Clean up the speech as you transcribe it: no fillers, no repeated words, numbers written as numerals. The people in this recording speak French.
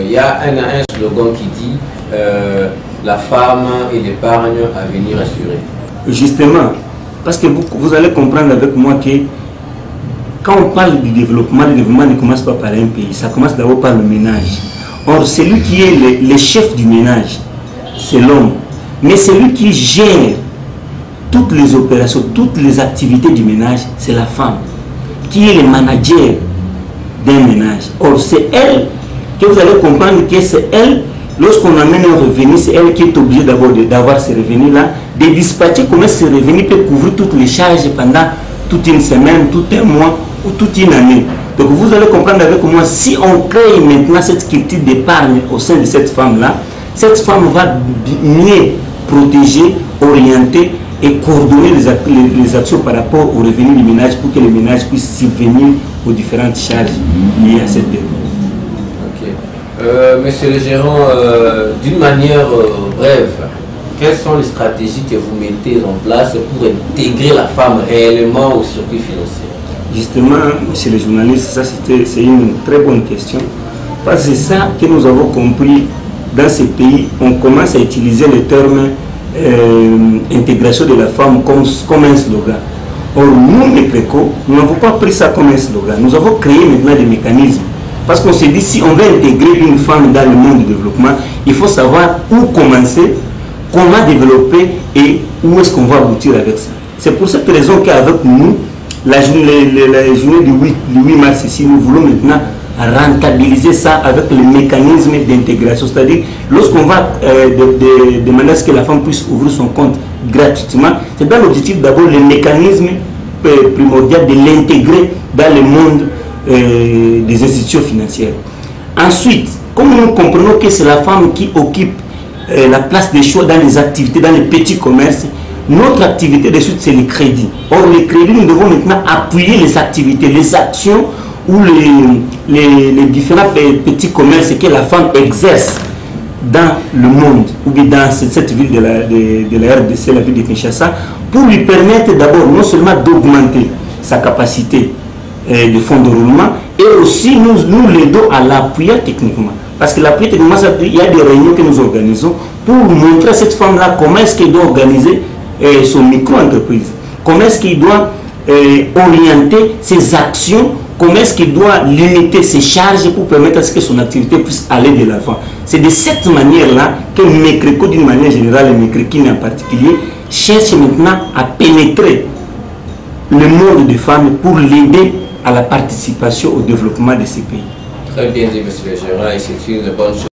Il y a un slogan qui dit la femme et l'épargne à venir assurer. Justement, parce que vous allez comprendre avec moi que quand on parle du développement, le développement ne commence pas par un pays, ça commence d'abord par le ménage. Or, celui qui est le chef du ménage, c'est l'homme. Mais celui qui gère toutes les opérations, toutes les activités du ménage, c'est la femme, qui est le manager d'un ménage. Or, c'est elle que vous allez comprendre que c'est elle, lorsqu'on amène un revenu, c'est elle qui est obligée d'abord d'avoir ces revenus-là, de dispatcher comment ces revenus peuvent couvrir toutes les charges pendant toute une semaine, tout un mois ou toute une année. Donc vous allez comprendre avec moi, si on crée maintenant cette culture d'épargne au sein de cette femme-là, cette femme va mieux protéger, orienter et coordonner les actions par rapport aux revenus du ménage pour que le ménage puisse subvenir aux différentes charges liées à cette dépense. Monsieur le gérant, d'une manière brève, quelles sont les stratégies que vous mettez en place pour intégrer la femme réellement au circuit financier? Justement, monsieur le journaliste, ça c'est une très bonne question. Parce que c'est ça que nous avons compris dans ces pays, on commence à utiliser le terme intégration de la femme comme un slogan. Or, nous, les préco, nous n'avons pas pris ça comme un slogan. Nous avons créé maintenant des mécanismes. Parce qu'on s'est dit, si on veut intégrer une femme dans le monde du développement, il faut savoir où commencer, comment développer et où est-ce qu'on va aboutir avec ça. C'est pour cette raison qu'avec nous, la journée du 8 mars ici, nous voulons maintenant rentabiliser ça avec le mécanisme d'intégration. C'est-à-dire, lorsqu'on va demander à ce que la femme puisse ouvrir son compte gratuitement, c'est dans l'objectif d'abord le mécanisme primordial de l'intégrer dans le monde des institutions financières. Ensuite, comme nous comprenons que c'est la femme qui occupe la place des choix dans les activités, dans les petits commerces, notre activité de suite c'est le crédit. Or, le crédit, nous devons maintenant appuyer les activités, les actions ou les différents petits commerces que la femme exerce dans le monde, ou bien dans cette ville de la RDC, la ville de Kinshasa, pour lui permettre d'abord non seulement d'augmenter sa capacité de fonds de roulement, et aussi nous l'aidons à l'appuyer techniquement. Parce que l'appui techniquement, il y a des réunions que nous organisons pour montrer à cette femme-là comment est-ce qu'elle doit organiser son micro-entreprise, comment est-ce qu'il doit orienter ses actions, comment est-ce qu'il doit limiter ses charges pour permettre à ce que son activité puisse aller de l'avant. C'est de cette manière-là que Mecreco, d'une manière générale, et Mecrequine en particulier, cherche maintenant à pénétrer le monde des femmes pour l'aider à la participation au développement de ces pays. Très bien dit, monsieur le gérant, et c'est une bonne chose.